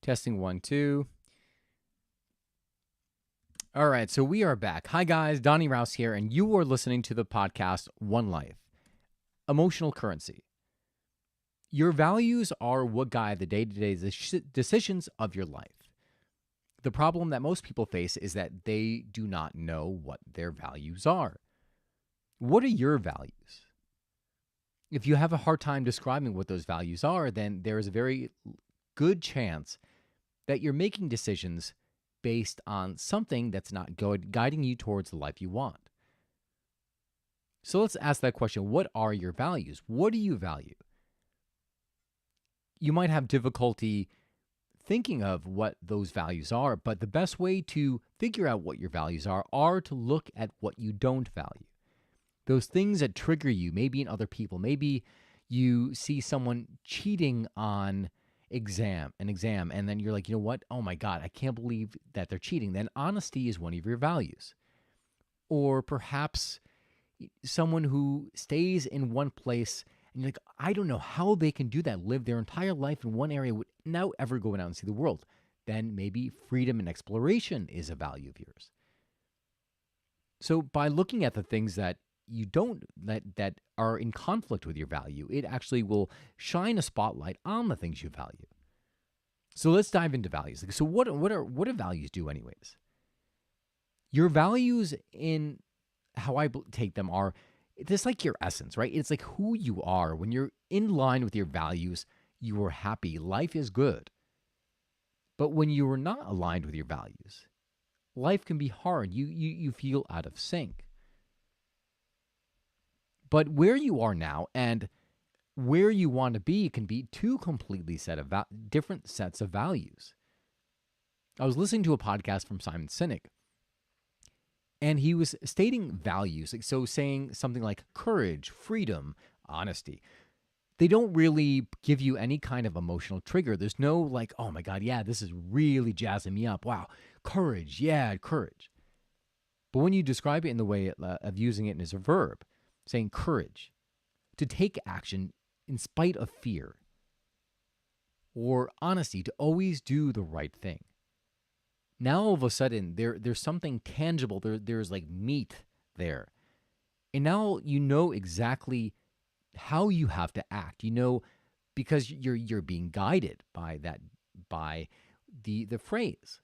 Testing 1, 2. All right, so we are back. Hi, guys. Donnie Rouse here, and you are listening to the podcast One Life Emotional Currency. Your values are what guide the day-to-day decisions of your life. The problem that most people face is that they do not know what their values are. What are your values? If you have a hard time describing what those values are, then there is a very good chance that you're making decisions based on something that's not guiding you towards the life you want. So let's ask that question. What are your values? What do you value? You might have difficulty thinking of what those values are, but the best way to figure out what your values are to look at what you don't value. Those things that trigger you, maybe in other people. Maybe you see someone cheating on an exam, and then you're like, you know what? Oh my God, I can't believe that they're cheating. Then honesty is one of your values. Or perhaps someone who stays in one place and you're like, I don't know how they can do that, live their entire life in one area without now ever going out and see the world. Then maybe freedom and exploration is a value of yours. So by looking at the things that you don't that are in conflict with your value, it actually will shine a spotlight on the things you value. So let's dive into values. So what do values do anyways? Your values, in how I take them, are just like your essence, right? It's like who you are. When you're in line with your values, you are happy. Life is good. But when you are not aligned with your values, life can be hard. You feel out of sync. But where you are now and where you want to be can be two completely different sets of values. I was listening to a podcast from Simon Sinek, and he was stating values, so saying something like courage, freedom, honesty. They don't really give you any kind of emotional trigger. There's no like, oh my God, yeah, this is really jazzing me up. Wow, courage, yeah, courage. But when you describe it in the way of using it as a verb, saying courage, to take action in spite of fear, or honesty, to always do the right thing. Now all of a sudden there's something tangible. There's like meat there, and now you know exactly how you have to act. You know, because you're being guided by the phrase.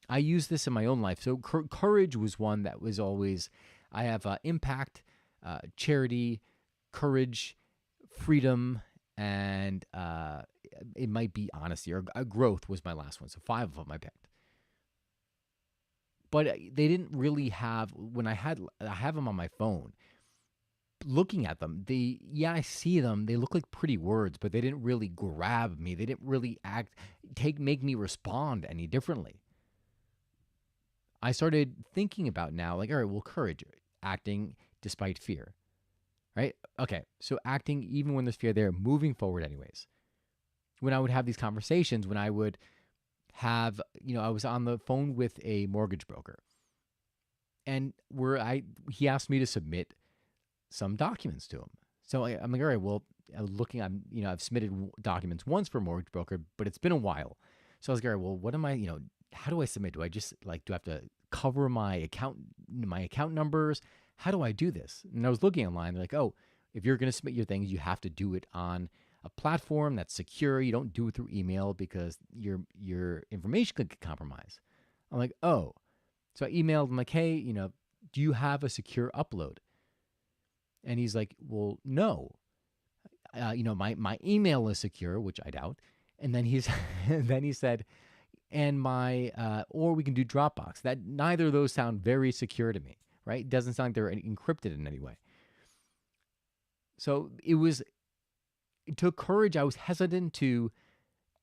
I use this in my own life. So courage was one that was always. I have impact, charity, courage, freedom, and it might be honesty, or growth was my last one. So 5 of them I picked. But they didn't really have, when I have them on my phone, looking at them, I see them, they look like pretty words, but they didn't really grab me. They didn't really make me respond any differently. I started thinking about now, like, all right, well, courage, acting despite fear, right? Okay, so acting even when there's fear there, moving forward anyways. When I would have these conversations, when I would have, I was on the phone with a mortgage broker, and he asked me to submit some documents to him. So I'm like, all right, well, I've submitted documents once for a mortgage broker, but it's been a while. So I was like, all right, well, what am I, how do I submit? Do I just do I have to cover my account numbers? How do I do this? And I was looking online. They're like, oh, if you're going to submit your things, you have to do it on a platform that's secure. You don't do it through email because your information could get compromised. I'm like, oh. So I emailed him like, hey, do you have a secure upload? And he's like, well, no. My email is secure, which I doubt. And then then he said, and or we can do Dropbox. That neither of those sound very secure to me, right? It doesn't sound like they're encrypted in any way. So it took courage. I was hesitant to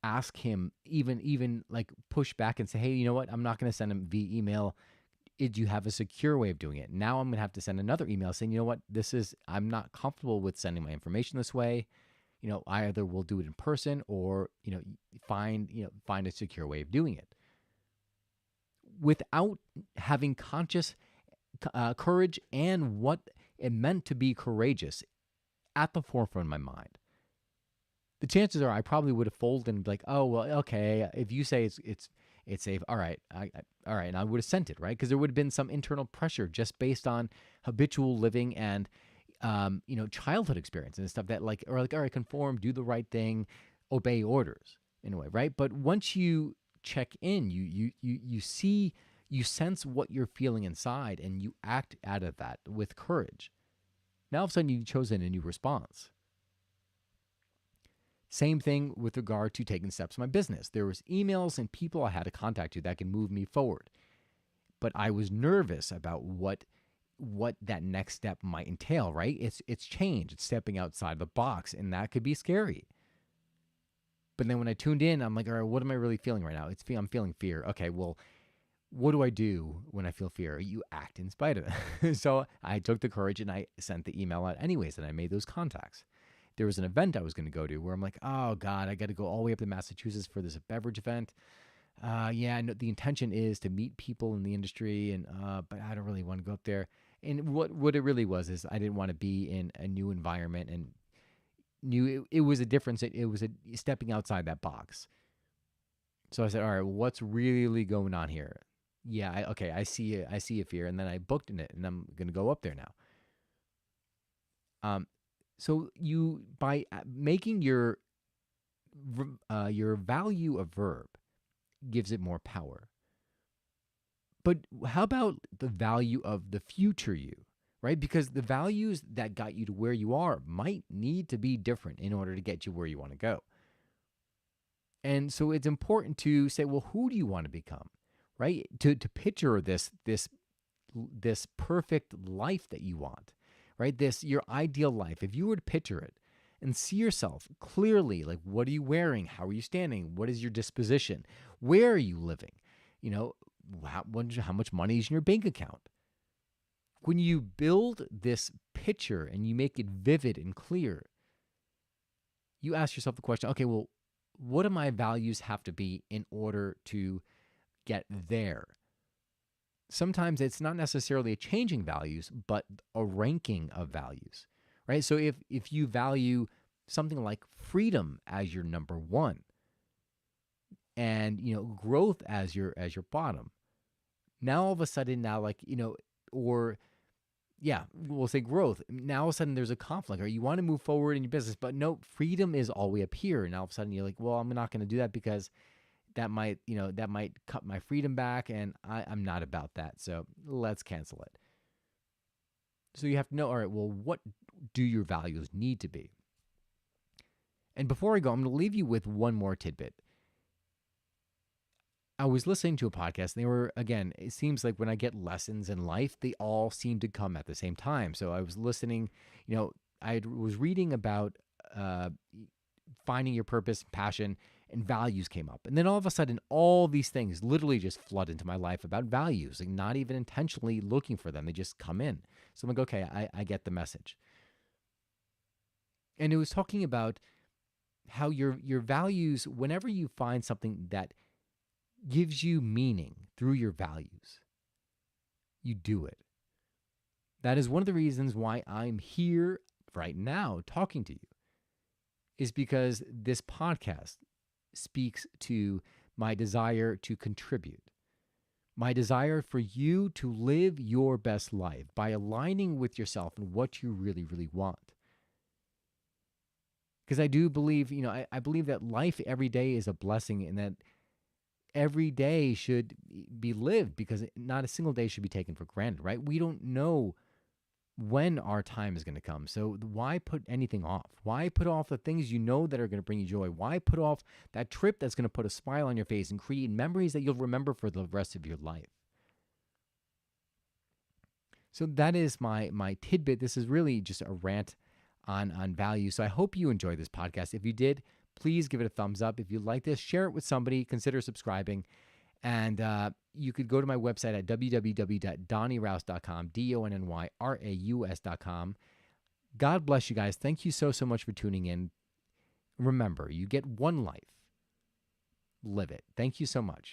ask him, even like push back and say, hey, you know what? I'm not going to send him via email. Do you have a secure way of doing it? Now I'm going to have to send another email saying, you know what? I'm not comfortable with sending my information this way. Either we'll do it in person or, find a secure way of doing it. Without having conscious courage and what it meant to be courageous at the forefront of my mind. the chances are I probably would have folded and be like, oh well, okay. If you say it's safe, all right, all right, and I would have sent it, right? Because there would have been some internal pressure just based on habitual living and childhood experience and stuff that like, all right, conform, do the right thing, obey orders in a way, right? But once you check in, you see, you sense what you're feeling inside, and you act out of that with courage. Now all of a sudden you've chosen a new response. Same thing with regard to taking steps in my business. There was emails and people I had to contact you that can move me forward. But I was nervous about what that next step might entail, right? It's change. It's stepping outside the box, and that could be scary. But then when I tuned in, I'm like, all right, what am I really feeling right now? I'm feeling fear. Okay, well, what do I do when I feel fear? You act in spite of it. So I took the courage and I sent the email out anyways, and I made those contacts. There was an event I was going to go to where I'm like, oh God, I got to go all the way up to Massachusetts for this beverage event. Yeah, no, the intention is to meet people in the industry, and but I don't really want to go up there. And what it really was is I didn't want to be in a new environment, and knew it was a difference. It was a stepping outside that box. So I said, all right, well, what's really going on here? Yeah, okay, I see it. I see a fear, and then I booked in it, and I'm gonna go up there now. Um, so you by making your value a verb gives it more power. But how about the value of the future you, right? Because the values that got you to where you are might need to be different in order to get you where you want to go. And so it's important to say, well, who do you want to become, right? To picture this perfect life that you want, right? This your ideal life. If you were to picture it and see yourself clearly, like what are you wearing? How are you standing? What is your disposition? Where are you living? You know, how much money is in your bank account? When you build this picture and you make it vivid and clear, you ask yourself the question, okay, well, what do my values have to be in order to get there? Sometimes it's not necessarily a changing values, but a ranking of values, right? So if you value something like freedom as your number one, and growth as your bottom, now all of a sudden, or yeah, we'll say growth. Now all of a sudden there's a conflict, or you want to move forward in your business, but no, freedom is all the way up here. And all of a sudden you're like, well, I'm not going to do that because that might cut my freedom back, and I'm not about that. So let's cancel it. So you have to know, all right, well, what do your values need to be? And before I go, I'm going to leave you with one more tidbit. I was listening to a podcast, and they were, again, it seems like when I get lessons in life, they all seem to come at the same time. So I was listening, I was reading about finding your purpose, passion, and values came up. And then all of a sudden, all these things literally just flood into my life about values, like not even intentionally looking for them. They just come in. So I'm like, okay, I get the message. And it was talking about how your values, whenever you find something that gives you meaning through your values, you do it. That is one of the reasons why I'm here right now talking to you, is because this podcast speaks to my desire to contribute, my desire for you to live your best life by aligning with yourself and what you really, really want. Because I do believe, I believe that life every day is a blessing, and that every day should be lived, because not a single day should be taken for granted, right? We don't know when our time is going to come. So why put anything off? Why put off the things that are going to bring you joy? Why put off that trip that's going to put a smile on your face and create memories that you'll remember for the rest of your life? So that is my tidbit. This is really just a rant on value. So I hope you enjoyed this podcast. If you did, please give it a thumbs up. If you like this, share it with somebody, consider subscribing. And you could go to my website at www.donnyraus.com, DONNYRAUS.com. God bless you guys. Thank you so much for tuning in. Remember, you get one life. Live it. Thank you so much.